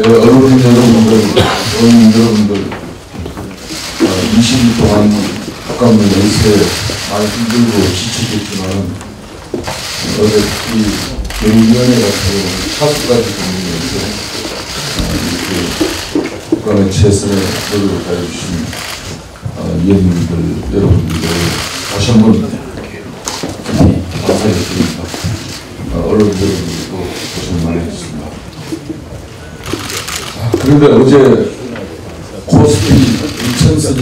언론 여러분들 20일 동안 가까운 연세 많이 힘들고 지치겠지만 어제 이 교육위원회 같은 차수까지 국민에서 이렇게 국가의 최선의 노력을 다해주신 위원님들 여러분들 다시 한번 감사드립니다. 언론 여러분들도 고생 많이 했습니다. 그런데 어제 코스피 2000선이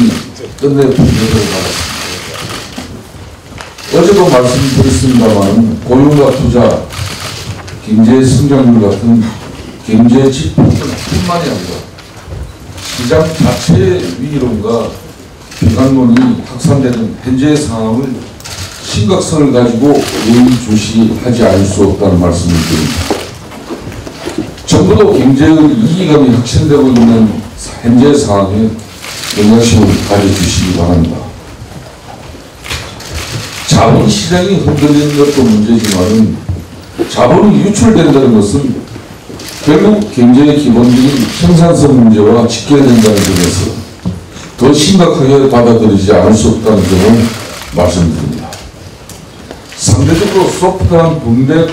끝내 분석을 받았습니다. 어제도 말씀드렸습니다만 고용과 투자, 경제 성장률 같은 경제 지표뿐만이 아니라 시장 자체의 위기론과 비관론이 확산되는 현재의 상황을 심각성을 가지고 예의주시하지 않을 수 없다는 말씀을 드립니다. 정부도 경제의 위기감이 확산되고 있는 현재 상황에 영향심을 가져주시기 바랍니다. 자본시장이 흔들리는 것도 문제지만 자본이 유출된다는 것은 결국 경제의 기본적인 생산성 문제와 직결된다는 점에서 더 심각하게 받아들이지 않을 수 없다는 점을 말씀드립니다. 상대적으로 소프트한 분배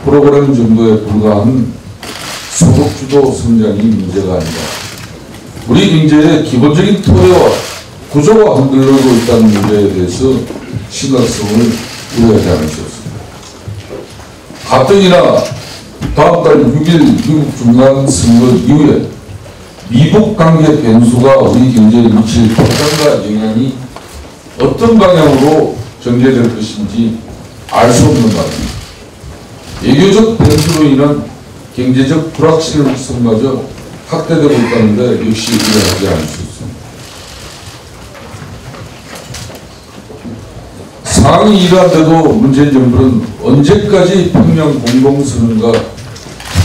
프로그램 정도에 불과한 소득주도 성장이 문제가 아니다. 우리 경제의 기본적인 토대와 구조가 흔들리고 있다는 문제에 대해서 심각성을 우려하지 않을 수 없습니다. 가뜩이나 다음 달 6일 미국 중간선거 이후에 미북 관계 변수가 우리 경제에 미칠 파장과 영향이 어떤 방향으로 전개될 것인지 알 수 없는 바입니다. 외교적 변수로 인한 경제적 불확실성마저 확대되고 있다는데 역시 우려하지 않을 수 있습니다. 상황이 이러한데도 문재인 정부는 언제까지 평양 공동선언과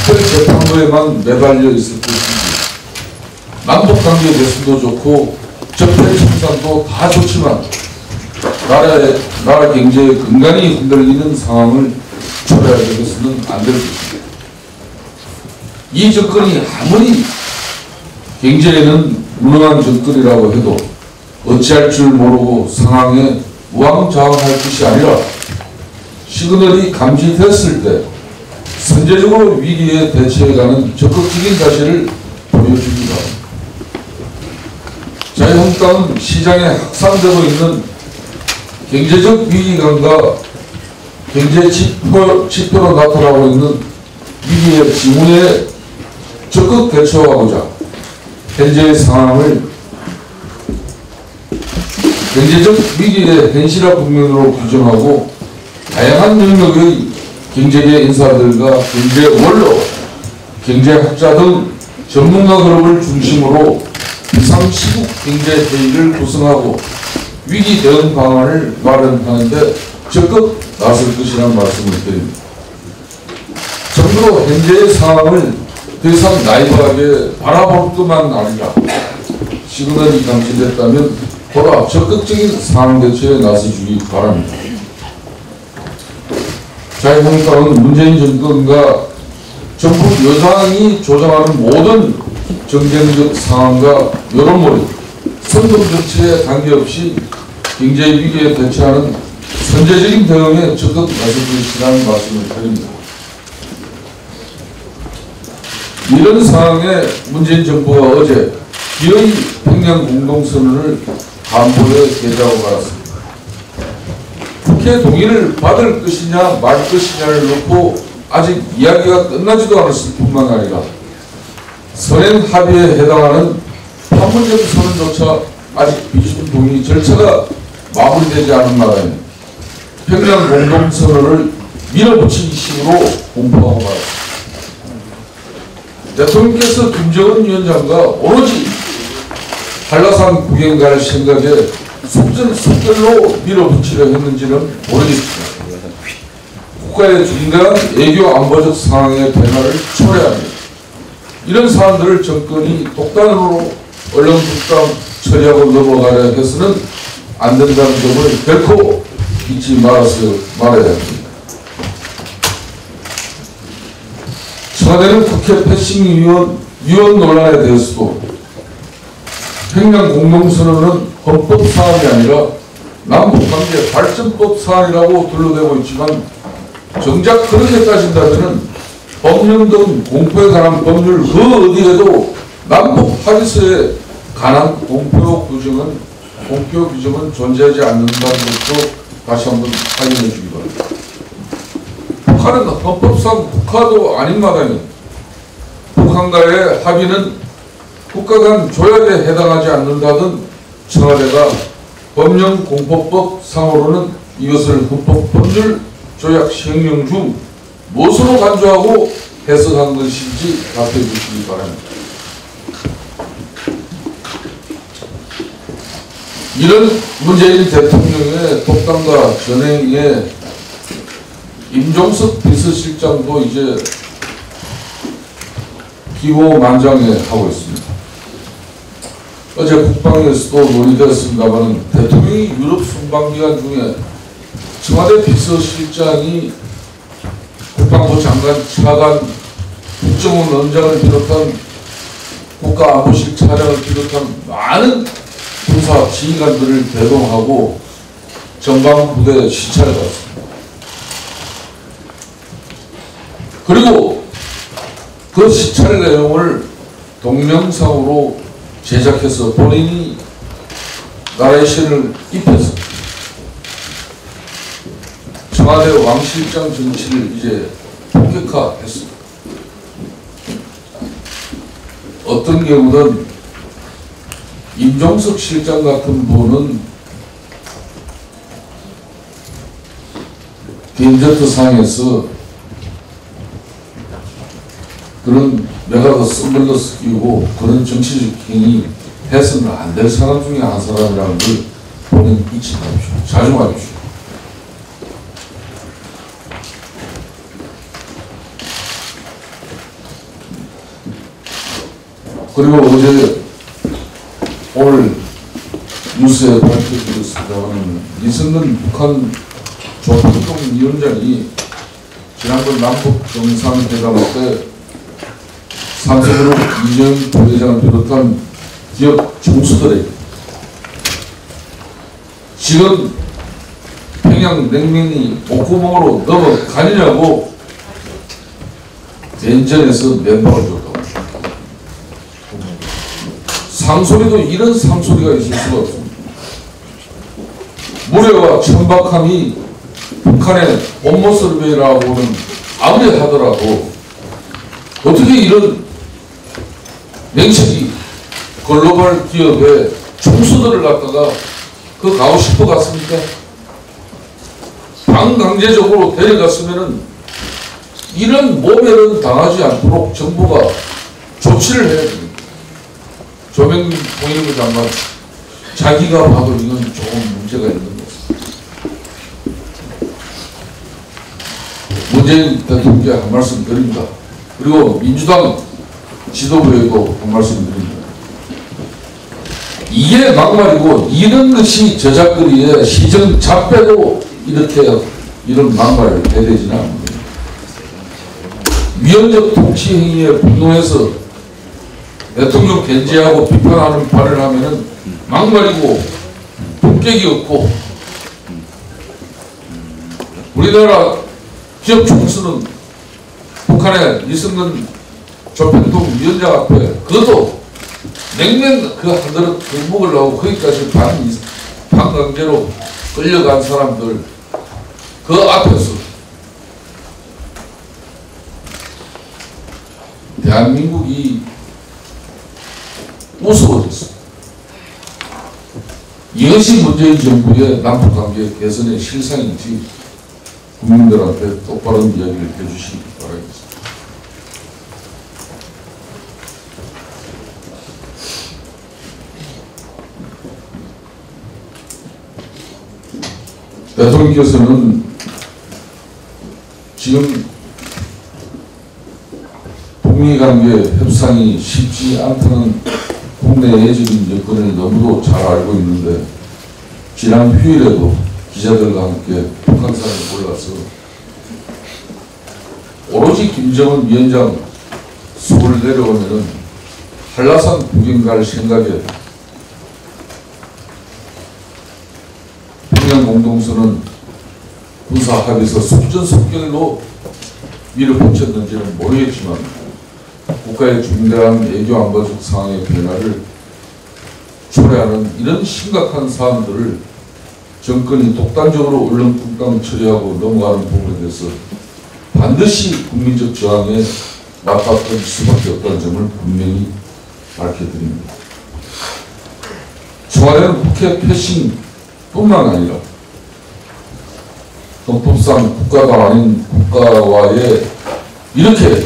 특별재판부에만 매달려 있을 것인지 남북관계 개선도 좋고 적폐 청산도 다 좋지만 나라 경제의 근간이 흔들리는 상황을 초래하게 해서는 안 될 것입니다. 이 정권이 아무리 경제에는 무능한 정권이라고 해도 어찌할 줄 모르고 상황에 우왕좌왕할 것이 아니라 시그널이 감지됐을 때 선제적으로 위기에 대처해가는 적극적인 자세를 보여주기 바랍니다. 자유한국당은 시장에 확산되고 있는 경제적 위기감과 경제 지표로 나타나고 있는 위기의 징후에 적극 대처하고자 현재의 상황을 경제적 위기의 현실화 국면으로 규정하고 다양한 영역의 경제계 인사들과 경제 원로, 경제학자 등 전문가 그룹을 중심으로 비상시국 경제회의를 구성하고 위기 대응 방안을 마련하는데 적극 나설 것이라는 말씀을 드립니다. 정부도 현재의 상황을 더 이상 나이브하게 바라볼 것만 아니라 시그널이 감지됐다면 보다 적극적인 상황 대처에 나서주기 바랍니다. 자유한국당은 문재인 정권과 정부 여당이 조정하는 모든 정쟁적 상황과 여론몰이, 선거 정치에 관계없이 경제 위기에 대처하는 선제적인 대응에 적극 나설 것이라는 말씀을 드립니다. 이런 상황에 문재인 정부가 어제 기어이 평양 공동선언을 간부에 게재하고 말았습니다. 국회 동의를 받을 것이냐 말 것이냐를 놓고 아직 이야기가 끝나지도 않았을 뿐만 아니라 선행 합의에 해당하는 판문점 선언조차 아직 비준 동의 절차가 마무리되지 않은 나라에 평양 공동선언을 밀어붙이기 식으로 공포하고 말았습니다. 대통령께서 김정은 위원장과 오로지 한라산 구경 갈 생각에 속절로 밀어붙이려 했는지는 모르겠습니다. 국가의 중대한 외교 안보적 상황의 변화를 초래합니다. 이런 사안들을 정권이 독단으로 얼렁뚱땅 처리하고 넘어가려 해서는 안 된다는 점을 결코 잊지 말아야 합니다. 청와대는 국회 패싱위원 논란에 대해서도 평양 공동선언은 헌법 사안이 아니라 남북관계 발전법 사안이라고 둘러대고 있지만 정작 그렇게 따진다면 법령 등 공포에 관한 법률 그 어디에도 남북 합의서에 관한 공표 규정은 존재하지 않는다는 것도 다시 한번 확인해 주기 바랍니다. 북한은 헌법상 국가도 아닌 마당에 북한과의 합의는 국가 간 조약에 해당하지 않는다던 청와대가 법령 공포법 상으로는 이것을 헌법 법률 조약 시행령 중 무엇으로 간주하고 해석한 것인지 답해 주시기 바랍니다. 이런 문재인 대통령의 독단과 전행에 임종석 비서실장도 이제 기고만장해하고 있습니다. 어제 국방에서도 논의되었습니다만 대통령이 유럽 순방기간 중에 청와대 비서실장이 국방부 장관 차관 국정원 원장을 비롯한 국가안보실 차량을 비롯한 많은 군사 지휘관들을 대동하고 전방부대 시찰을 갔습니다. 그리고 그 시찰 내용을 동영상으로 제작해서 본인이 나레이션을 입혀서 청와대 왕실장 정치를 이제 본격화했습니다. 어떤 경우는 임종석 실장 같은 분은 겐저트상에서 그런 메가더 선글라스 끼고 그런 정치적 행위 해서는 안 될 사람 중에 한 사람이라는 걸 본인 잊지 마십시오. 자중하십시오. 그리고 어제 오늘 뉴스에 밝혀드렸습니다만 이승근 북한 조평통위원장이 지난번 남북 정상회담 때 삼성그룹 이재용 부회장을 비롯한 기업 총수들에게 지금 평양 냉면이 목구멍으로 넘어가느냐고 대전에서 면박을 줬다고. 상소리도 이런 상소리가 있을 수가 없습니다. 무례와 천박함이 북한의 본모습이라고는 아무리 하더라도 어떻게 이런 맹식이 글로벌 기업의 총수들을 갖다가 그 가고 싶어 갔습니까? 반강제적으로 데려갔으면은 이런 모멸은 당하지 않도록 정부가 조치를 해야 됩니다. 조명민 통일부 장관 자기가 봐도 이건 조금 문제가 있는 것입니다. 문재인 대통령께 한 말씀 드립니다. 그리고 민주당 지도부에도 한 말씀 드립니다. 이게 막말이고 이런 것이 저작거리에 시정 잡배도 이렇게 이런 막말을 해대지는 않습니다. 위헌적 통치 행위에 분노해서 대통령 견제하고 비판하는 발언을 하면은 막말이고 품격이 없고 우리나라 기업 총수는 북한의 이승근 조편통 위원장 앞에 그것도 냉면 그 한 그릇 그 먹으려고 거기까지 반강제로 끌려간 사람들 그 앞에서 대한민국이 우스워졌어. 이것이 문재인 정부의 남북관계 개선의 실상인지 국민들한테 똑바로 이야기를 해주시기 바라겠습니다. 대통령께서는 지금 북미관계 협상이 쉽지 않다는 국내 내적인 여건을 너무도 잘 알고 있는데 지난 휴일에도 기자들과 함께 북한산을 올라서 오로지 김정은 위원장 서울 내려오면은 한라산 구경 갈 생각에 평양공동선은 군사합의서 속전속결로 밀어붙였는지는 모르겠지만 국가의 중대한 외교안보적 상황의 변화를 초래하는 이런 심각한 사안들을 정권이 독단적으로 울렁뚱땅 처리하고 넘어가는 부분에 대해서 반드시 국민적 저항에 맞받을 수밖에 없다는 점을 분명히 밝혀드립니다. 청와대는 국회 패싱뿐만 아니라 헌법상 국가가 아닌 국가와의 이렇게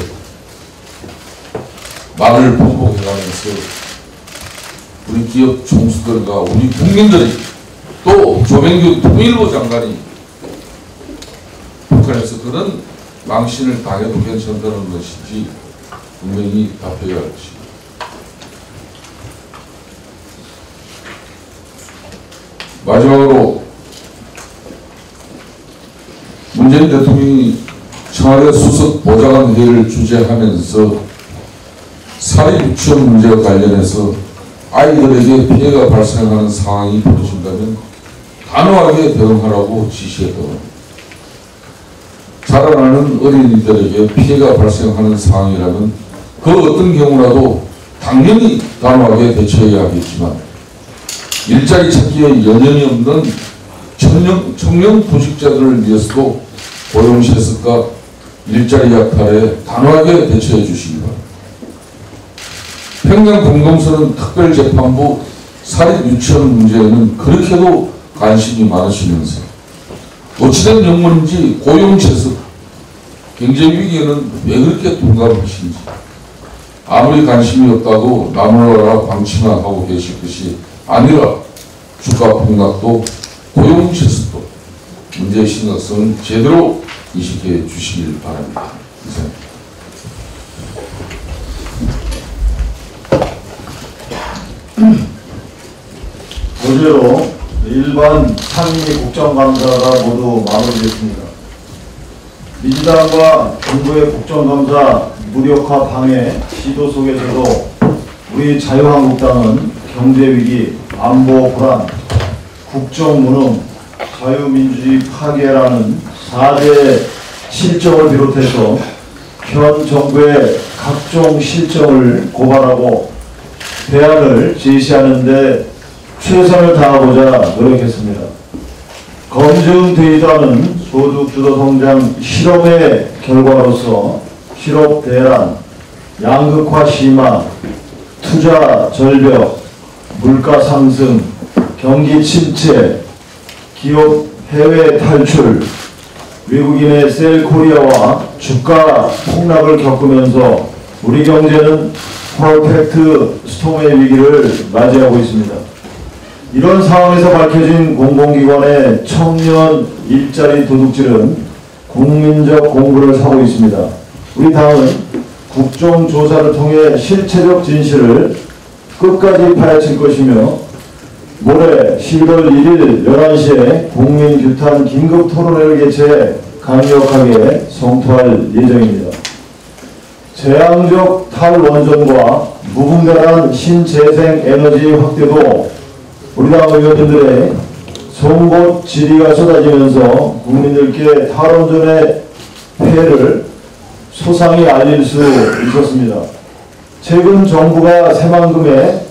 말을 반복해가면서 우리 기업 총수들과 우리 국민들이 또 조명규 통일부 장관이 북한에서 그런 망신을 당해도 괜찮다는 것인지 분명히 답해야 할 것입니다. 마지막으로 문재인 대통령이 청와대 수석 보좌관 회의를 주재하면서 사립 유치원 문제와 관련해서 아이들에게 피해가 발생하는 상황이 벌어진다면 단호하게 대응하라고 지시했다고 합니다. 자라나는 어린이들에게 피해가 발생하는 상황이라면 그 어떤 경우라도 당연히 단호하게 대처해야 하겠지만 일자리 찾기에 연연이 없는 청년 부직자들을 위해서도 고용 세습과 일자리 약탈에 단호하게 대처해 주시기 바랍니다. 평양공동선언 특별재판부 사립유치원 문제에는 그렇게도 관심이 많으시면서 어찌된 영문인지 고용세습, 경제위기에는 왜 그렇게 둔감하신지 아무리 관심이 없다고 나무라라 방치만 하고 계실 것이 아니라 주가 폭락도 고용세습도 문제의 심각성을 제대로 인식해 주시길 바랍니다. 이상입니다. 어제로 일반 상임위 국정감사가 모두 마무리됐습니다. 민주당과 정부의 국정감사 무력화 방해 시도 속에서도 우리 자유한국당은 경제위기, 안보 불안, 국정무능, 자유민주주의 파괴라는 4대 실정을 비롯해서 현 정부의 각종 실정을 고발하고 대안을 제시하는 데 최선을 다하고자 노력했습니다. 검증되지도 않은 소득주도 성장 실험의 결과로서 실업 대란, 양극화 심화, 투자 절벽, 물가 상승, 경기 침체, 기업 해외 탈출, 외국인의 셀코리아와 주가 폭락을 겪으면서 우리 경제는 퍼펙트 스톰의 위기를 맞이하고 있습니다. 이런 상황에서 밝혀진 공공기관의 청년 일자리 도둑질은 국민적 공분을 사고 있습니다. 우리 당은 국정조사를 통해 실체적 진실을 끝까지 파헤칠 것이며 모레 11월 1일 11시에 국민규탄 긴급토론회를 개최해 강력하게 성토할 예정입니다. 재앙적 탈원전과 무분별한 신재생 에너지 확대도 우리 당 의원님들의 송곳 질의가 쏟아지면서 국민들께 탈원전의 폐해를 소상히 알릴 수 있었습니다. 최근 정부가 새만금에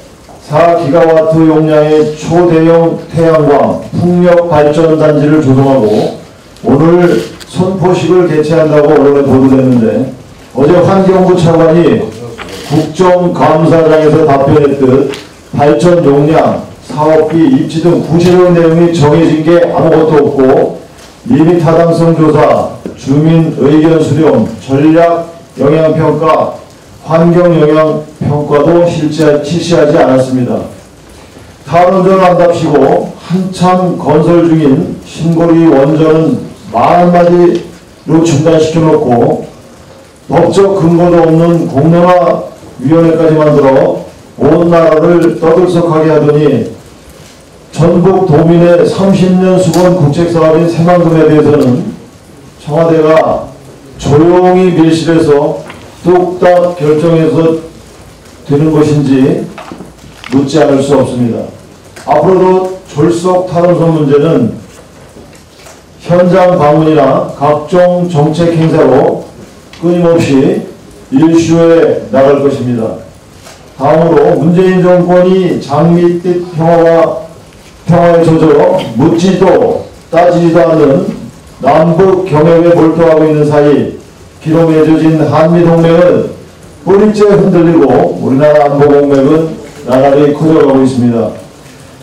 4기가와트 용량의 초대형 태양광 풍력 발전단지를 조성하고 오늘 선포식을 개최한다고 언론에 보도됐는데, 어제 환경부 차관이 국정감사장에서 답변했듯 발전 용량, 사업비, 입지 등 구체적 내용이 정해진 게 아무것도 없고 이미 타당성 조사, 주민 의견 수렴, 전략 영향평가, 환경 영향평가도 실시하지 않았습니다. 탈원전 한답시고 한참 건설 중인 신고리 원전은 말 한마디로 중단시켜놓고 법적 근거도 없는 공론화위원회까지 만들어 온 나라를 떠들썩하게 하더니 전국 도민의 30년 수건 국책사업인 새만금에 대해서는 청와대가 조용히 밀실해서 뚝딱 결정해서 되는 것인지 묻지 않을 수 없습니다. 앞으로도 졸속 탈원전 문제는 현장 방문이나 각종 정책 행사로 끊임없이 일슈에 나갈 것입니다. 다음으로 문재인 정권이 장밋빛 평화에 젖어 묻지도 따지지도 않는 남북 경협에 몰두하고 있는 사이 기로 맺어진 한미동맹은 뿌리째 흔들리고 우리나라 안보공백은 나날이 커져가고 있습니다.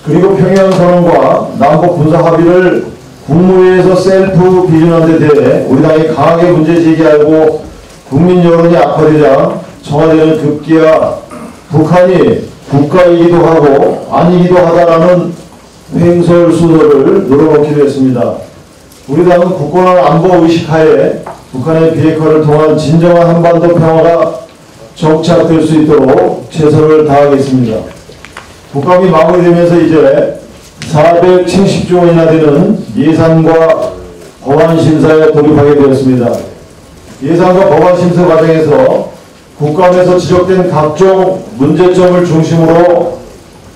그리고 평양선언과 남북 군사 합의를 국무회의에서 셀프 비준한 데 대해 우리 당이 강하게 문제 제기하고 국민 여론이 악화되자 청와대는 급기야 북한이 국가이기도 하고 아니기도 하다라는 횡설수설을 늘어놓기도 했습니다. 우리 당은 굳건한 안보 의식하에 북한의 비핵화를 통한 진정한 한반도 평화가 정착될 수 있도록 최선을 다하겠습니다. 국감이 마무리되면서 이제 470조 원이나 되는 예산과 법안 심사에 돌입하게 되었습니다. 예산과 법안 심사 과정에서 국감에서 지적된 각종 문제점을 중심으로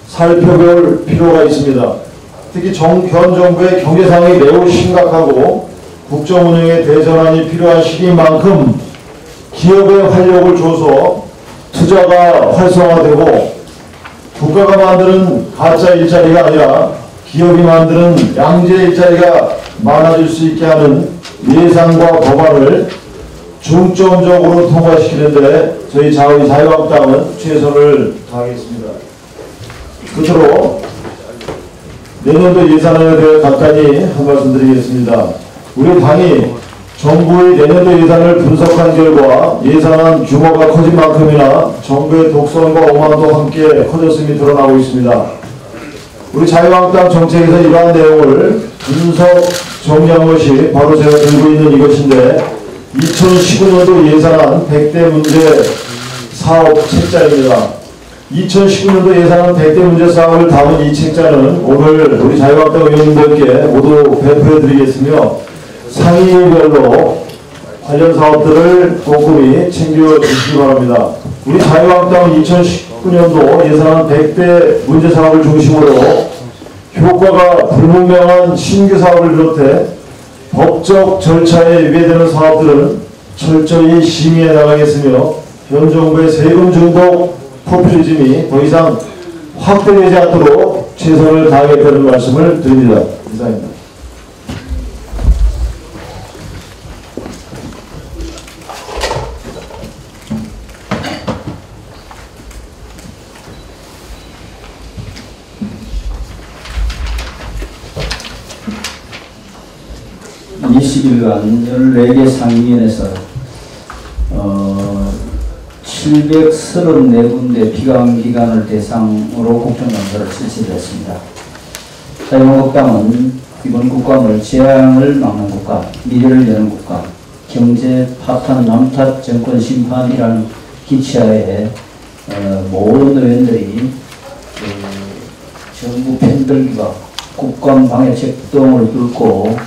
살펴볼 필요가 있습니다. 특히 현 정부의 경제 상황이 매우 심각하고 국정 운영에 대전환이 필요한 시기인 만큼 기업에 활력을 줘서 투자가 활성화되고 국가가 만드는 가짜 일자리가 아니라 기업이 만드는 양재 일자리가 많아질 수 있게 하는 예산과 법안을 중점적으로 통과시키는데 저희 자유한국당은 최선을 다하겠습니다. 끝으로 내년도 예산안에 대해 간단히 한 말씀 드리겠습니다. 우리 당이 정부의 내년도 예산을 분석한 결과 예산안 규모가 커진 만큼이나 정부의 독선과 오만도 함께 커졌음이 드러나고 있습니다. 우리 자유한국당 정책에서 이러한 내용을 분석 정리한 것이 바로 제가 들고 있는 이것인데 2019년도 예산안 100대 문제 사업 책자입니다. 2019년도 예산안 100대 문제 사업을 담은 이 책자는 오늘 우리 자유한국당 의원님들께 모두 배포해드리겠으며 상임위별로 관련 사업들을 꼼꼼히 챙겨주시기 바랍니다. 우리 자유한국당은 2019년도 예산안 100대 문제 사업을 중심으로 효과가 불분명한 신규 사업을 비롯해 법적 절차에 위배되는 사업들은 철저히 심의해 나가겠으며 현 정부의 세금 중독 포퓰리즘이 더 이상 확대되지 않도록 최선을 다하겠다는 말씀을 드립니다. 이상입니다. 이 20일간 14개 상임위원회에서 734군데 피감기관을 대상으로 국정감사를 실시했습니다. 자유한국당은 이번 국감을 재앙을 막는 국감, 미래를 여는 국감, 경제 파탄, 남탓, 정권 심판이라는 기치하에 모든 의원들이 정부 편들기가 국감 방해책 등을 뚫고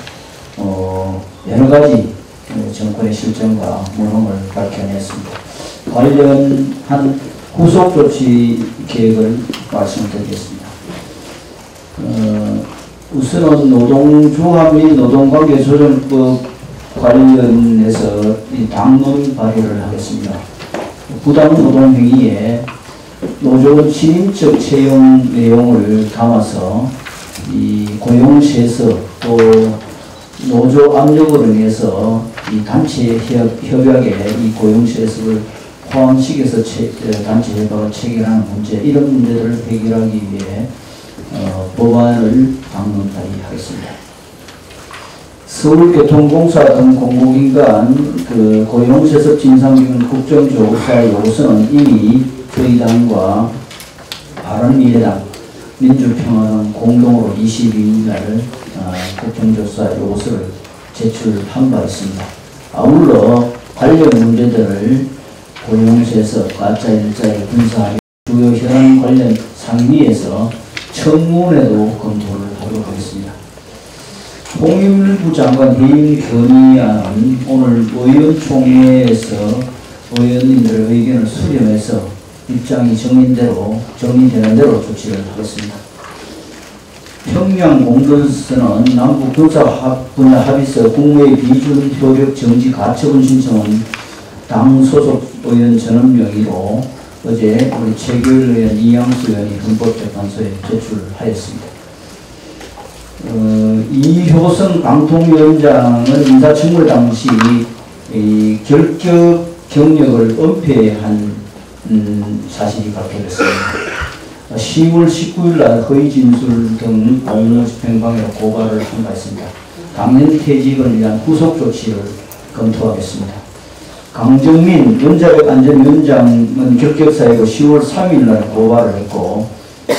여러 가지 정권의 실정과 무능을 밝혀냈습니다. 관련한 후속 조치 계획을 말씀드리겠습니다. 우선은 노동조합 및 노동관계조정법 관련해서 이 당론 발의를 하겠습니다. 부당노동행위에 노조 진임적 채용 내용을 담아서 이 고용세서 또 노조 압력을 인해서 이 단체 협약에 이 고용세서를 포함시켜서 단체 협약을 체결하는 문제, 이런 문제들을 해결하기 위해 법안을 당론 발의하겠습니다. 서울교통공사 등 공공기관 고용세습 진상규명 국정조사 요구서는 이미 저희 당과 바른미래당, 민주평화당 공동으로 22일 날 국정조사 요구서를 제출한 바 있습니다. 아울러 관련 문제들을 고용세습, 가짜일자리, 군사합의, 주요 현안 관련 상임위에서 청문회도 검토를 하도록 하겠습니다. 통일부 장관 해임 건의안은 오늘 의원총회에서 의원님들의 의견을 수렴해서 입장이 정리되는 대로 조치를 하겠습니다. 평양 공동선언 남북 군사 분야 합의서 국무회의 비준 효력 정지 가처분 신청은 당 소속 의원 전원 명의로 어제 우리 최규일 의원, 이양수 의원이 헌법재판소에 제출하였습니다. 이효성 방통위원장은 인사청문 당시 이 결격 경력을 은폐한 사실이 밝혀졌습니다. 10월 19일 날 허위 진술 등 공무 집행방해로 고발을 한 바 있습니다. 당연 퇴직을 위한 후속 조치를 검토하겠습니다. 강정민 원자력안전위원장은 결격사유로 10월 3일 날 고발을 했고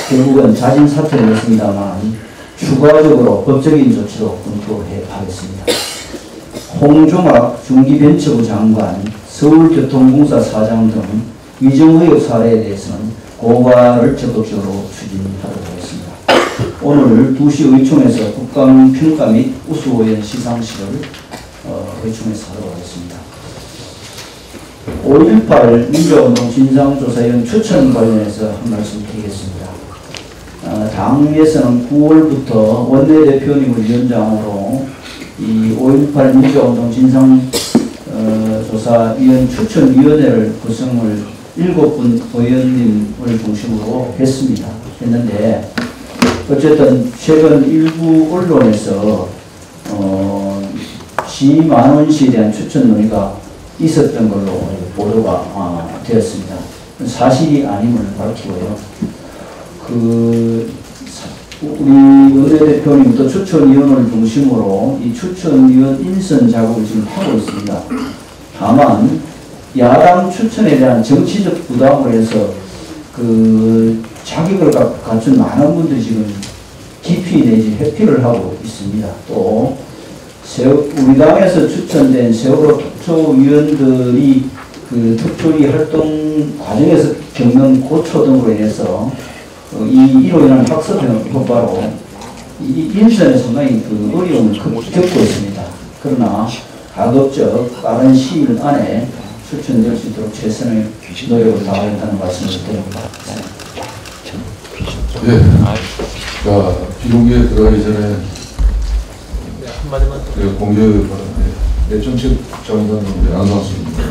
결국은 자진 사퇴를 했습니다만 추가적으로 법적인 조치로 검토하겠습니다. 홍종학 중기벤처부 장관, 서울교통공사 사장 등 위정의혹 사례에 대해서는 고발을 적극적으로 추진하도록 하겠습니다. 오늘 2시 의총에서 국감평가 및 우수의원 시상식을 의총에서 하도록 하겠습니다. 5.18 민주화운동 진상조사위원 추천 관련해서 한 말씀 드리겠습니다. 당에서는 9월부터 원내대표님을 위원장으로 이 5.18 민주화운동 진상조사위원 추천위원회를 구성을 7분 의원님을 중심으로 했는데 어쨌든 최근 일부 언론에서 지만원 씨에 대한 추천 논의가 있었던 걸로 보도가 되었습니다. 사실이 아님을 밝히고요. 우리 원내대표님도 추천위원을 중심으로 이 추천위원 인선 작업을 지금 하고 있습니다. 다만 야당 추천에 대한 정치적 부담을 해서 자격을 갖춘 많은 분들이 지금 기피 내지 회피를 하고 있습니다. 또 우리 당에서 추천된 세월호 특조위원들이 특조위 활동 과정에서 겪는 고초 등으로 인해서 이로 인한 학습 효과로 인선에 상당히 어려움을 겪고 있습니다. 그러나 가급적 빠른 시일 안에 추천될 수 있도록 최선의 노력을 다하겠다는 말씀을 드립니다. 네. 자, 비공개에 들어가기 전에 한마디만 공개를 바랍니다. 네, 정책 장관님 안상수입니다.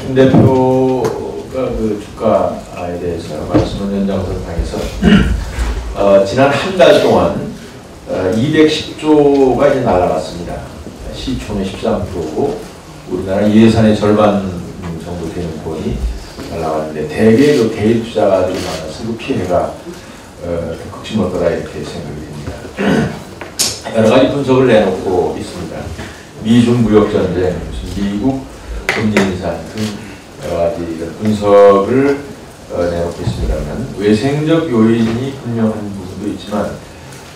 김 대표가 주가에 대해서 말씀을 연장선상에서 지난 한 달 동안 210조가 이제 날아갔습니다. 시총의 13%고 우리나라 예산의 절반 정도 되는 돈이 날아갔는데 대개 개인 투자가들이 많아서 피해가 극심할 거다 이렇게 생각이 됩니다. 여러 가지 분석을 내놓고 있습니다. 미중 무역 전쟁, 미국 금리 인상 등 여러 가지 분석을 내놓고 있습니다만 외생적 요인이 분명한 부분도 있지만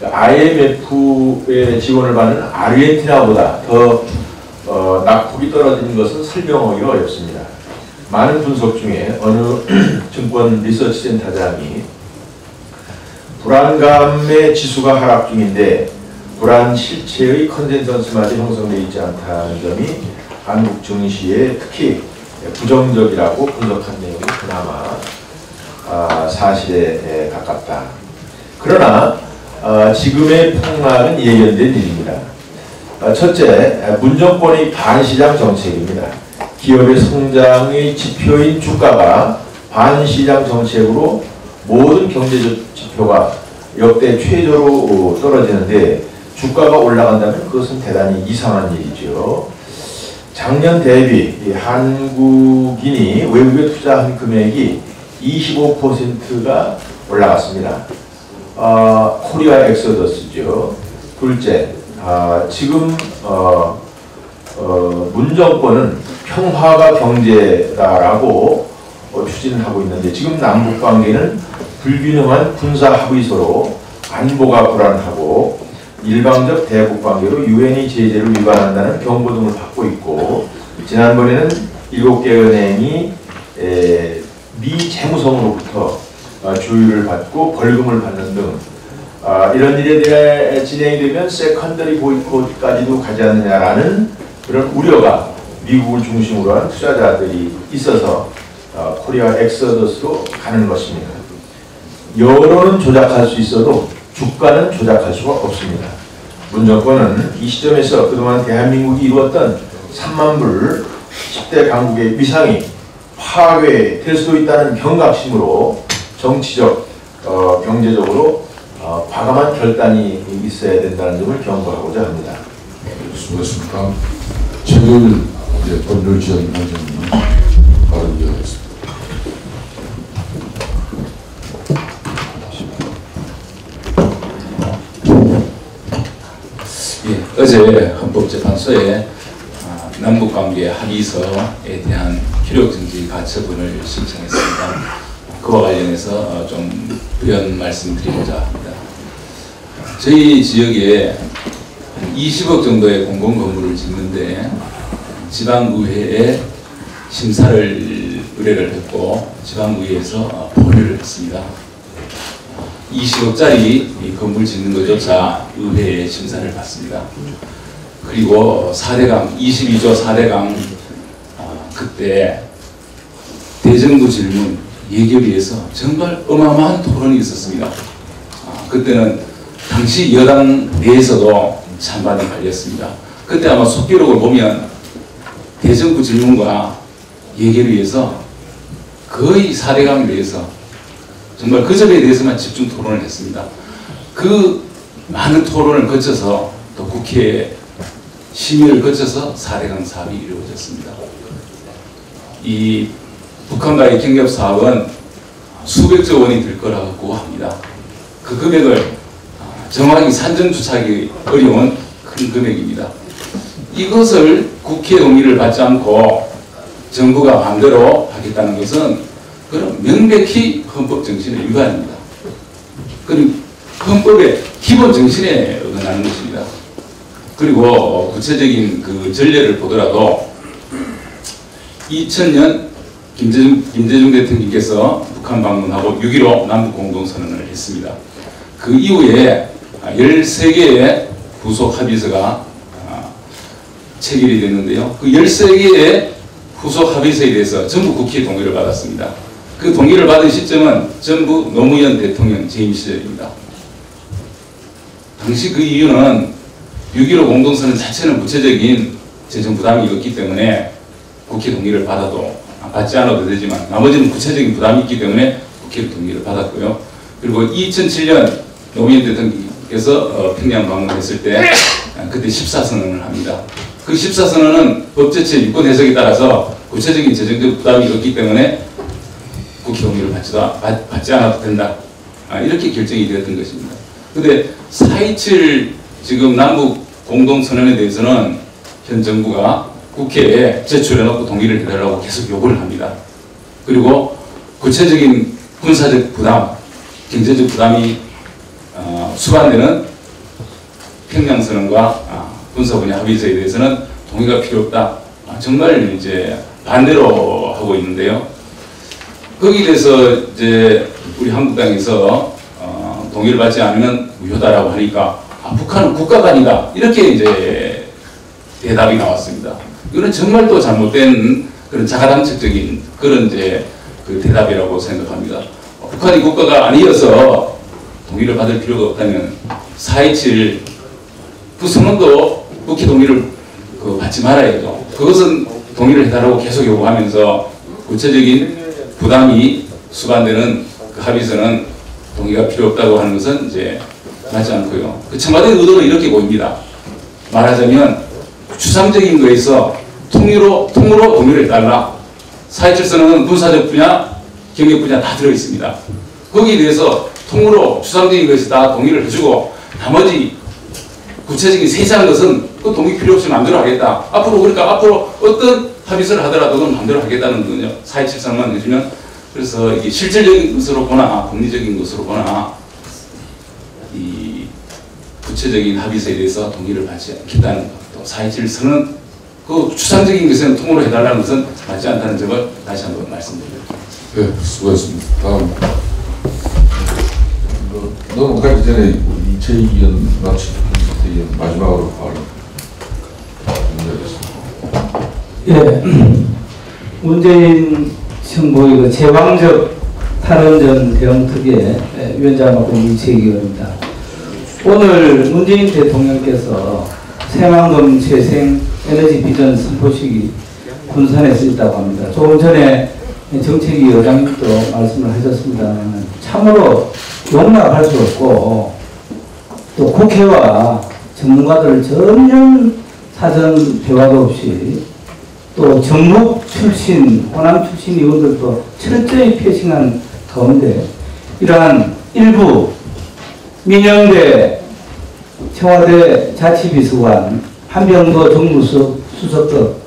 IMF의 지원을 받는 아르헨티나보다 더 낙폭이 떨어진 것은 설명하기가 어렵습니다. 많은 분석 중에 어느 증권 리서치 센터장이 불안감의 지수가 하락 중인데 불안 실체의 컨센서스마저 형성되어 있지 않다는 점이 한국 증시에 특히 부정적이라고 분석한 내용이 그나마 사실에 가깝다. 그러나 지금의 폭락은 예견된 일입니다. 첫째, 문정권의 반시장 정책입니다. 기업의 성장의 지표인 주가가 반시장 정책으로 모든 경제적 지표가 역대 최저로 떨어지는데 주가가 올라간다면 그것은 대단히 이상한 일이죠. 작년 대비 한국인이 외국에 투자한 금액이 25%가 올라갔습니다. 코리아 엑소더스죠. 둘째, 지금 문정권은 평화가 경제다라고 추진하고 있는데 지금 남북관계는 불균형한 군사합의소로 안보가 불안하고 일방적 대북관계로 유엔이 제재를 위반한다는 경고 등을 받고 있고 지난번에는 7개 은행이 미 재무성으로부터 주의를 받고 벌금을 받는 등 이런 일에 대해 진행이 되면 세컨더리 보이콧까지도 가지 않느냐라는 그런 우려가 미국을 중심으로 한 투자자들이 있어서 코리아 엑소더스로 가는 것입니다. 여론은 조작할 수 있어도 주가는 조작할 수가 없습니다. 문정권은 이 시점에서 그동안 대한민국이 이루었던 3만 불 10대 강국의 위상이 파괴될 수도 있다는 경각심으로 정치적, 경제적으로 과감한 결단이 있어야 된다는 점을 경고하고자 합니다. 수고했습니다. 최근 법률지원 원장님 발언 이어가겠습니다. 어제 헌법재판소에 남북관계 합의서에 대한 효력정지 가처분을 신청했습니다. 그와 관련해서 좀 부연 말씀드리고자 합니다. 저희 지역에 20억 정도의 공공건물을 짓는데 지방의회에 심사를 의뢰를 했고 지방의회에서 보류를 했습니다. 20억짜리 건물 짓는 것조차 의회의 심사를 받습니다. 그리고 4대강, 22조 4대강 그때 대정부 질문 예결위에서 정말 어마어마한 토론이 있었습니다. 그때는 당시 여당 내에서도 찬반이 갈렸습니다. 그때 아마 속기록을 보면 대정부 질문과 예결위에서 거의 4대강에 대해서 정말 그 점에 대해서만 집중 토론을 했습니다. 그 많은 토론을 거쳐서 또 국회 심의를 거쳐서 4대강 사업이 이루어졌습니다. 이 북한과의 경협 사업은 수백조 원이 들 거라고 합니다. 그 금액을 정확히 산정주착이 어려운 큰 금액입니다. 이것을 국회 동의를 받지 않고 정부가 마음대로 하겠다는 것은 그럼 명백히 헌법 정신의 위반입니다. 그리고 헌법의 기본 정신에 어긋나는 것입니다. 그리고 구체적인 그 전례를 보더라도 2000년 김대중 대통령께서 북한 방문하고 6.15 남북 공동선언을 했습니다. 그 이후에 13개의 후속 합의서가 체결이 됐는데요. 그 13개의 후속 합의서에 대해서 전부 국회 동의를 받았습니다. 그 동의를 받은 시점은 전부 노무현 대통령 재임 시절입니다. 당시 그 이유는 6.15 공동선언 자체는 구체적인 재정 부담이 없기 때문에 국회 동의를 받지 않아도 되지만 나머지는 구체적인 부담이 있기 때문에 국회 동의를 받았고요. 그리고 2007년 노무현 대통령께서 평양 방문했을 때 그때 14선언을 합니다. 그 14선언은 법제체 유권 해석에 따라서 구체적인 재정적 부담이 없기 때문에 국회 동의를 받지 않아도 된다. 이렇게 결정이 되었던 것입니다. 그런데 4.27 지금 남북 공동선언에 대해서는 현 정부가 국회에 제출해놓고 동의를 해달라고 계속 요구를 합니다. 그리고 구체적인 군사적 부담, 경제적 부담이 수반되는 평양선언과 군사 분야 합의서에 대해서는 동의가 필요 없다. 정말 이제 반대로 하고 있는데요. 거기에 대해서 이제 우리 한국당에서 동의를 받지 않으면 무효다라고 하니까 북한은 국가가 아니다. 이렇게 이제 대답이 나왔습니다. 이거는 정말 또 잘못된 그런 자가당착적인 그런 이제 그 대답이라고 생각합니다. 북한이 국가가 아니어서 동의를 받을 필요가 없다면 4.27 그 선언도 국회 동의를 받지 말아야죠. 그것은 동의를 해달라고 계속 요구하면서 구체적인 부담이 수반되는 그 합의서는 동의가 필요 없다고 하는 것은 이제 맞지 않고요. 그 청와대의 의도는 이렇게 보입니다. 말하자면 추상적인 거에서 통으로 동의를 해달라. 4.27 선언은 군사적 분야, 경력 분야 다 들어있습니다. 거기에 대해서 통으로 추상적인 것에 다 동의를 해주고 나머지 구체적인 세세한 것은 그 동의 필요 없이 마음대로 하겠다. 그러니까 앞으로 어떤 합의서를 하더라도 그건 마음대로 하겠다는 거거든요. 4.27 선언만 해주면. 그래서 이게 실질적인 것으로 보나 법리적인 것으로 보나 이 구체적인 합의서에 대해서 동의를 받지 않겠다는 또 4.27 선언 그 추상적인 것에는 통으로 해달라는 것은 맞지 않다는 점을 다시 한번 말씀드립니다. 네, 수고하셨습니다. 다음 넘어가기 전에 이채희 의원 마지막으로 발언 예, 문재인 정부의 제왕적 탈원전 대응특위의 위원장 맡은 이채희 의원입니다. 오늘 문재인 대통령께서 새만금 재생에너지 비전 선포식이 군산에서 있다고 합니다. 조금 전에 정책위 의장님도 말씀을 하셨습니다만 참으로 용납할 수 없고 또 국회와 전문가들을 전혀 사전 대화도 없이 또 전북 출신, 호남 출신 의원들도 철저히 패싱한 가운데 이러한 일부 민영대 청와대 자치비서관 한병도 정무수석 등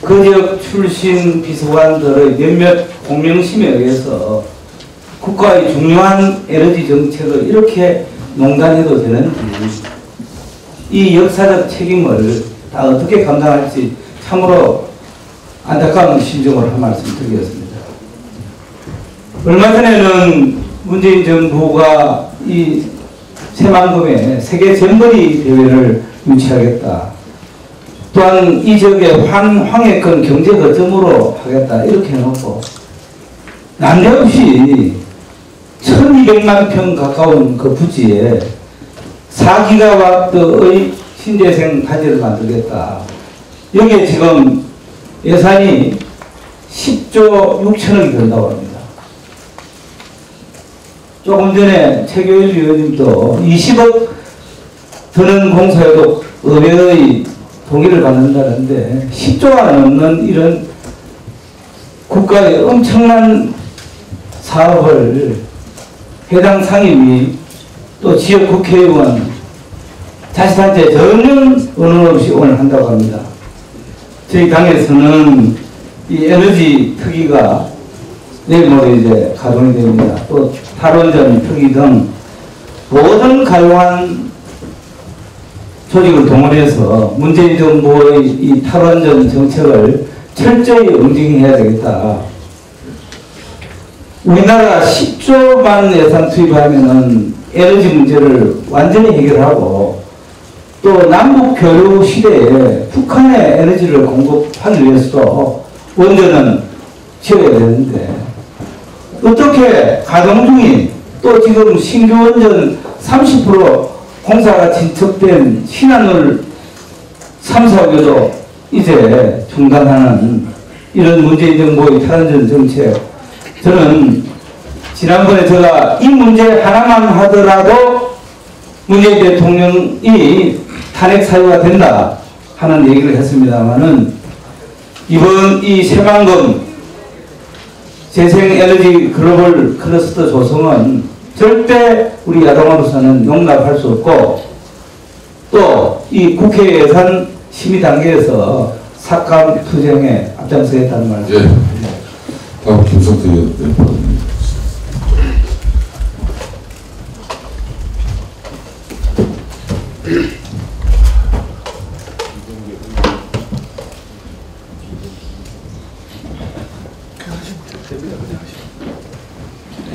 그 지역 출신 비서관들의 몇몇 공명심에 의해서 국가의 중요한 에너지 정책을 이렇게 농단해도 되는지 이 역사적 책임을 다 어떻게 감당할지 참으로 안타까운 심정으로 한 말씀 드리겠습니다. 얼마 전에는 문재인 정부가 이 새만금에 세계 잼버리 대회를 유치하겠다. 또한 이 지역에 황해권 경제 거점으로 하겠다. 이렇게 해놓고 난데없이 1200만 평 가까운 그 부지에 4기가와트의 신재생 단지를 만들겠다. 여기에 지금 예산이 10조 6천억이 든다고 합니다. 조금 전에 최교일 위원님도 20억 드는 공사에도 의회의 동의를 받는다는데 10조가 넘는 이런 국가의 엄청난 사업을 해당 상임위 또 지역 국회의원 자치단체 전혀 언론 없이 오늘 한다고 합니다. 저희 당에서는 이 에너지 특위가 내일 모레 이제 가동이 됩니다. 또 탈원전 특위 등 모든 가용한 조직을 동원해서 문재인 정부의 이 탈원전 정책을 철저히 응징해야 되겠다. 우리나라 10조만 예산 투입하면은 에너지 문제를 완전히 해결하고 또 남북 교류 시대에 북한의 에너지를 공급하기 위해서도 원전은 지어야 되는데 어떻게 가동 중인 또 지금 신규 원전 30% 공사가 진척된 신한울 3, 4개도 이제 중단하는 이런 문재인 정부의 탈원전 정책, 저는 지난번에 제가 이 문제 하나만 하더라도 문재인 대통령이 탄핵 사유가 된다 하는 얘기를 했습니다만은 이번 이 새만금 재생에너지 글로벌 클러스터 조성은 절대 우리 야당으로서는 용납할 수 없고 또 이 국회 예산 심의 단계에서 삭감 투쟁에 앞장서겠다는 말씀. 예. 다음 김성태 의원.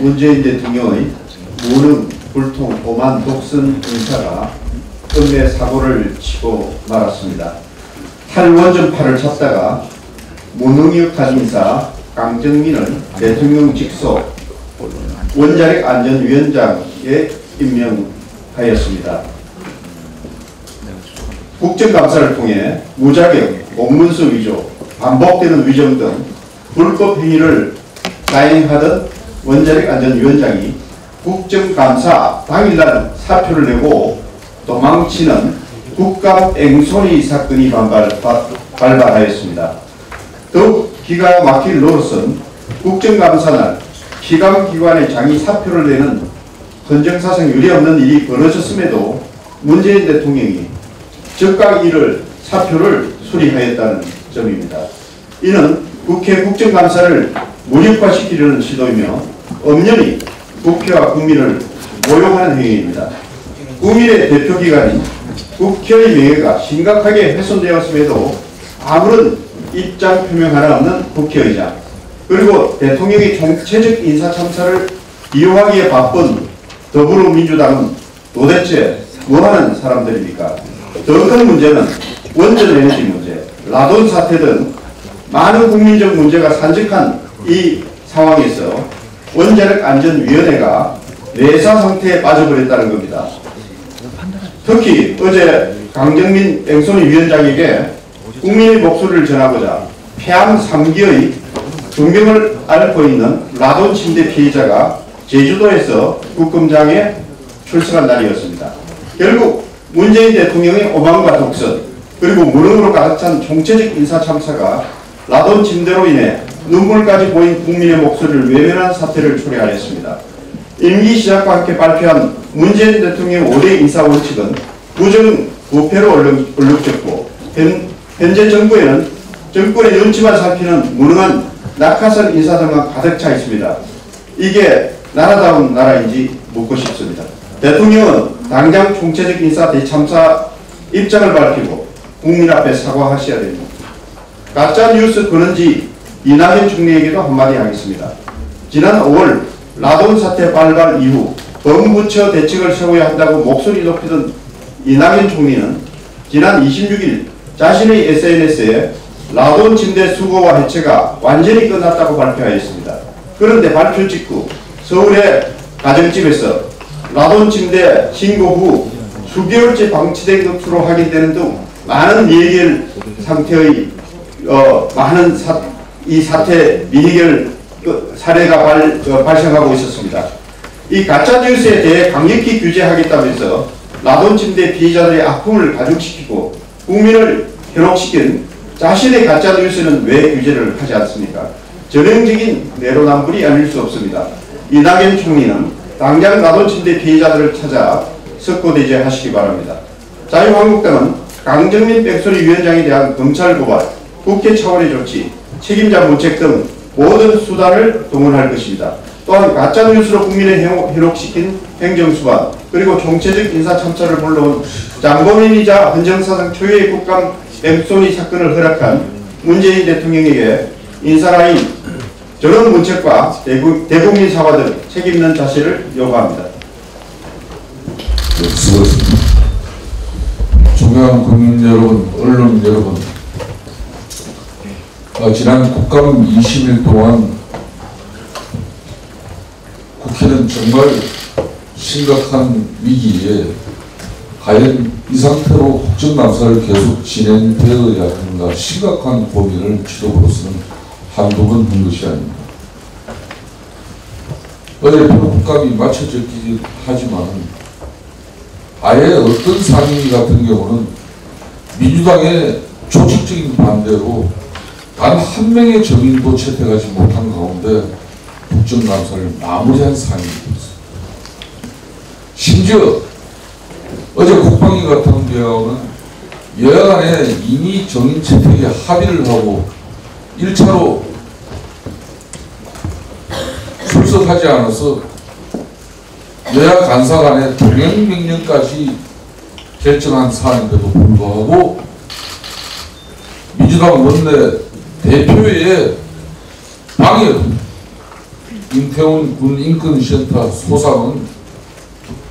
문재인 대통령의 무능, 불통, 오만, 독선 행사가 끔의 사고를 치고 말았습니다. 탈원전파를 찾다가 무능력한 인사 강정민을 대통령 직속 원자력 안전위원장에 임명하였습니다. 국정감사를 통해 무자격, 공문서 위조, 반복되는 위정 등 불법 행위를 자행하던 원자력 안전위원장이 국정감사 당일날 사표를 내고 도망치는 국감 앵소리 사건이 발발하였습니다. 더욱 기가 막힐 노릇은 국정감사날 피감기관의 장이 사표를 내는 헌정사상 유례없는 일이 벌어졌음에도 문재인 대통령이 즉각 이를 사표를 수리하였다는 점입니다. 이는 국회 국정감사를 무력화시키려는 시도이며 엄연히 국회와 국민을 모욕하는 행위입니다. 국민의 대표기관인 국회의 명예가 심각하게 훼손되었음에도 아무런 입장 표명 하나 없는 국회의장, 그리고 대통령의 총체적 인사참사를 이용하기에 바쁜 더불어민주당은 도대체 뭐하는 사람들입니까? 더 큰 문제는 원전에너지 문제, 라돈 사태 등 많은 국민적 문제가 산적한 이 상황에서 원자력 안전위원회가 내사 상태에 빠져버렸다는 겁니다. 특히 어제 강정민 앵소니 위원장에게 국민의 목소리를 전하고자 폐암 3기의 존경을 앓고 있는 라돈 침대 피해자가 제주도에서 국감장에 출석한 날이었습니다. 결국 문재인 대통령의 오만과 독선, 그리고 무능으로 가득 찬 총체적 인사참사가 라돈 침대로 인해 눈물까지 보인 국민의 목소리를 외면한 사태를 초래하였습니다. 임기 시작과 함께 발표한 문재인 대통령의 5대 인사 원칙은 부정 부패로 얼룩졌고, 현재 정부에는 정권의 눈치만 살피는 무능한 낙하산 인사들만 가득 차 있습니다. 이게 나라다운 나라인지 묻고 싶습니다. 대통령은 당장 총체적 인사 대참사 입장을 밝히고 국민 앞에 사과하셔야 됩니다. 가짜뉴스 근원지 이낙연 총리에게도 한마디 하겠습니다. 지난 5월 라돈 사태 발발 이후 범부처 대책을 세워야 한다고 목소리 높이던 이낙연 총리는 지난 26일 자신의 SNS에 라돈 침대 수거와 해체가 완전히 끝났다고 발표하였습니다. 그런데 발표 직후 서울의 가정집에서 라돈 침대 신고 후 수개월째 방치된 것으로 확인되는 등 많은 미해결 상태의 많은 이 사태 미해결 사례가 발생하고 있었습니다. 이 가짜뉴스에 대해 강력히 규제하겠다면서 라돈 침대 피해자들의 아픔을 가중시키고 국민을 현혹시킨 자신의 가짜뉴스는 왜 규제를 하지 않습니까? 전형적인 내로남불이 아닐 수 없습니다. 이낙연 총리는 당장 라돈 침대 피해자들을 찾아 석고대죄하시기 바랍니다. 자유한국당은 강정민 뺑소니 위원장에 대한 검찰 고발, 국회 차원의 조치, 책임자 문책 등 모든 수단을 동원할 것입니다. 또한 가짜뉴스로 국민을 현혹시킨 행정수반, 그리고 총체적 인사참사를 불러온 장본인이자 헌정사상 초유의 국감 뺑소니 사건을 허락한 문재인 대통령에게 인사라인 전원 문책과 대국민 사과 등 책임있는 자세를 요구합니다. 네, 수고하셨습니다. 존경하는 국민 여러분, 언론 여러분, 지난 국감 20일 동안 국회는 정말 심각한 위기에 과연 이 상태로 국정감사를 계속 진행되어야 하는가 심각한 고민을 지도부로서는 한두 번 한 것이 아닙니다. 어제 국감이 마쳐졌긴 하지만 아예 어떤 상임위 같은 경우는 민주당의 조직적인 반대로 단 한 명의 정인도 채택하지 못한 가운데 국정감사를 마무리한 상임위였습니다. 심지어 어제 국방위 같은 경우는 여야 간에 이미 정인 채택에 합의를 하고 1차로 출석하지 않아서 여야 간사 간에 동행명령까지 결정한 사안인데도 불구하고 민주당 원내 대표의 방해, 임태훈 군 인권센터 소상은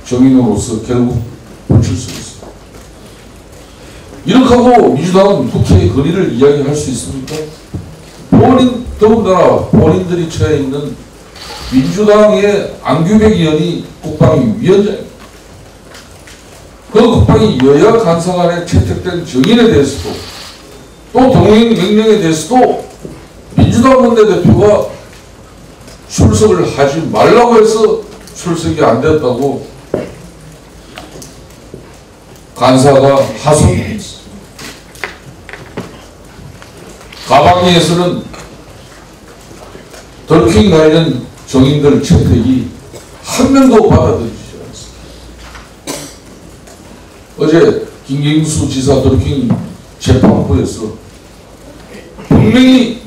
정인으로서 결국 불출석했습니다. 이렇게 하고 민주당은 국회의 건의를 이야기할 수 있습니까? 더군다나 본인들이 처해 있는 민주당의 안규백 의원이 국방위 위원장입니다. 그 국방위 여야 간사 간에 채택된 정인에 대해서도 또 동행 명령에 대해서도 민주당 원내대표가 출석을 하지 말라고 해서 출석이 안 됐다고 간사가 하소연했습니다. 가방위에서는 더킹 관련 정인들 채택이 한 명도 받아들이지 않았습니다. 어제 김경수 지사 더킹 재판부에서 분명히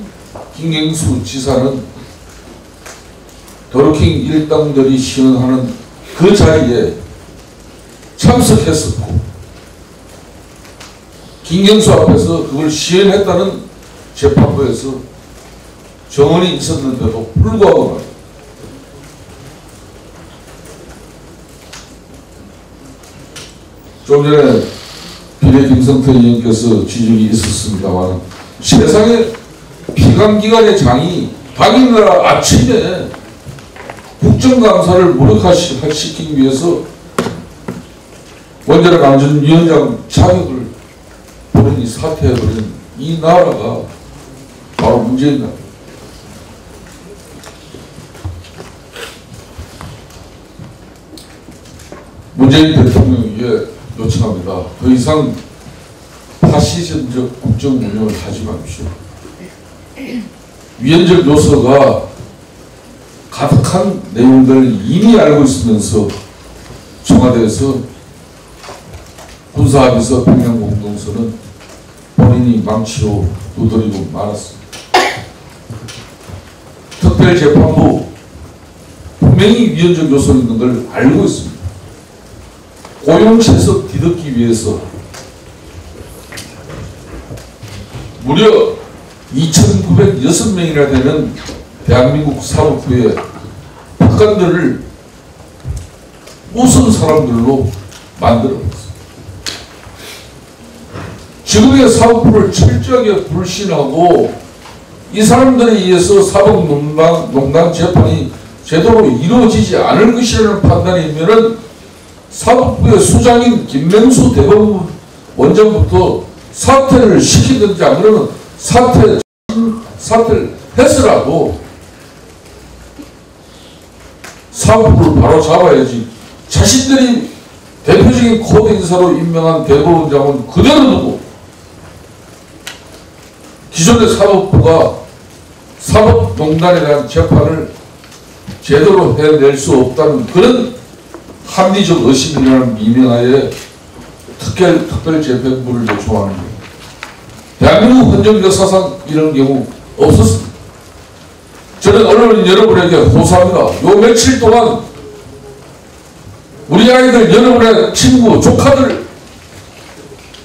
김경수 지사는 더킹 일당들이 시연하는 그 자리에 참석했었고 김경수 앞에서 그걸 시연했다는 재판부에서 정언이 있었는데도 불구하고 말입니다. 좀 전에 비례 김성태 의원께서 지적이 있었습니다만 세상에 피감기관의 장이 당일날 아침에 국정감사를 무력화시키기 위해서 원자력 안전위원장 자격을 본인이 사퇴해버린 이 나라가 바로 문재인 나라입니다. 문재인 대통령에게 요청합니다. 더 이상 파시즘적 국정 운영을 하지 마십시오. 위헌적 요소가 가득한 내용들을 이미 알고 있으면서 청와대에서 군사합의서 평양공동서는 본인이 망치로 두드리고 말았습니다. 특별재판부 분명히 위헌적 요소 있는 걸 알고 있습니다. 고용세서 뒤덮기 위해서 무려 2,906명이나 되는 대한민국 사법부의 법관들을 우선 사람들로 만들어놨습니다. 지금의 사법부를 철저하게 불신하고 이 사람들에 의해서 사법농단 재판이 제대로 이루어지지 않을 것이라는 판단이면은 사법부의 수장인 김명수 대법원 원장부터 사퇴를 시키든지 안 그러면 사퇴를 했으라도 사법부를 바로 잡아야지. 자신들이 대표적인 코드 인사로 임명한 대법원장은 그대로 두고 기존의 사법부가 사법농단에 대한 재판을 제대로 해낼 수 없다는 그런 합리적 의심이라는 미명하에 특별재판부를 요청하는 거예요. 대한민국 헌정 역사상 이런 경우 없었습니다. 저는 언론 여러분에게 호소합니다. 요 며칠 동안 우리 아이들, 여러분의 친구, 조카들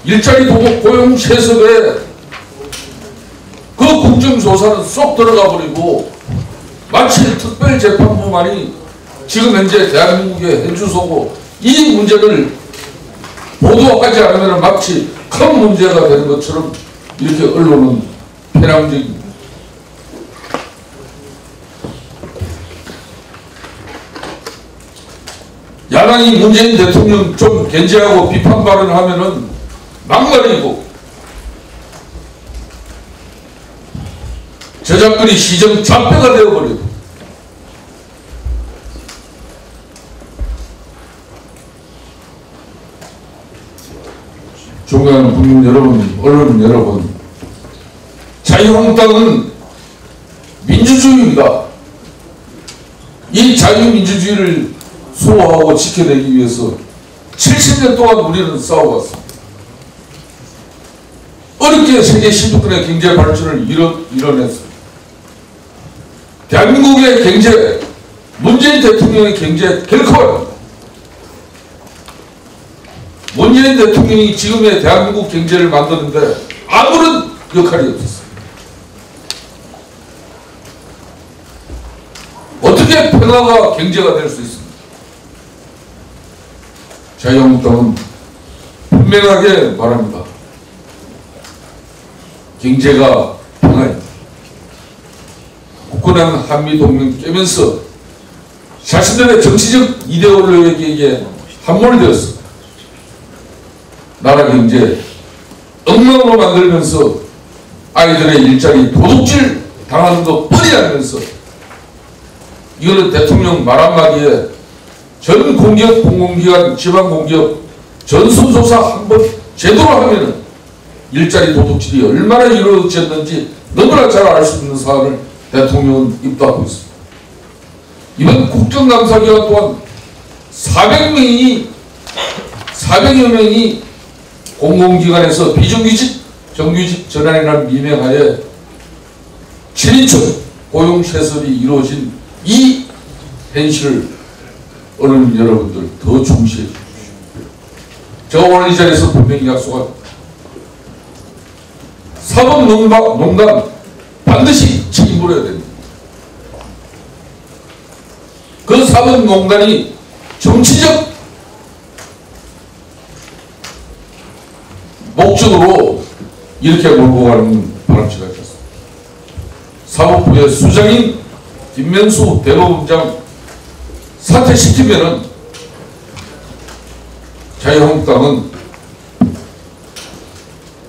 일자리 도둑 고용 세습에 그 국정조사는 쏙 들어가 버리고 마치 특별재판부만이 지금 현재 대한민국의 현주소고 이 문제를 보도하지 않으면 마치 큰 문제가 되는 것처럼 이렇게 언론은 편향적입니다. 야당이 문재인 대통령 좀 견제하고 비판 발언을 하면은 막말이고 저작권이 시정 잡배가 되어버리고 존경하는 국민 여러분, 언론 여러분, 자유한국당은 민주주의입니다. 이 자유민주주의를 수호하고 지켜내기 위해서 70년 동안 우리는 싸워왔습니다. 어렵게 세계 16권의 경제 발전을 이뤄냈습니다. 대한민국의 경제, 문재인 대통령의 경제 결코 아닙니다. 문재인 대통령이 지금의 대한민국 경제를 만드는데 아무런 역할이 없었습니다. 어떻게 평화가 경제가 될 수 있습니까? 자유한국당은 분명하게 말합니다. 경제가 평화입니다. 굳건한 한미동맹 깨면서 자신들의 정치적 이데올로기에게 함몰되었습니다. 나라 경제 엉망으로 만들면서 아이들의 일자리 도둑질 당하는 거 뻔히 알면서 이거는 대통령 말 한마디에 전 공기업, 공공기관, 지방공기업 전수조사 한번 제대로 하면은 일자리 도둑질이 얼마나 이루어졌는지 너무나 잘 알 수 있는 사안을 대통령은 입도하고 있습니다. 이번 국정감사 기간 동안 400여 명이 공공기관에서 비정규직, 정규직 전환이라는 미명하에 7인천 고용시설이 이루어진 이 현실을 어른 여러분들 더 중시해 주십시오. 제가 오늘 이 자리에서 분명히 약속합니다. 사법농단 반드시 책임물어야 됩니다. 그 사법농단이 정치적 목적으로 이렇게 몰고 가는 바람직하지 않습니다. 사법부의 수장인 김명수 대법원장 사퇴시키면은 자유한국당은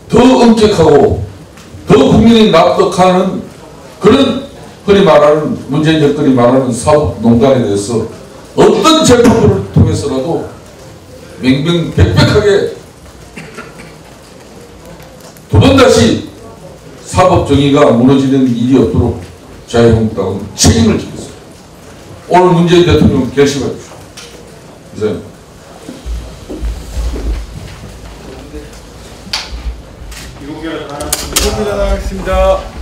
더 엄격하고 더 국민이 납득하는 그런 흔히 말하는 문재인 정권이 말하는 사법농단에 대해서 어떤 재판부를 통해서라도 명명백백하게 두 번 다시 사법정의가 무너지는 일이 없도록 자유한국당은 책임을 지겠습니다. 오늘 문재인 대통령 결심해 주십시오. 이상입니다. 이동규 전화하겠습니다.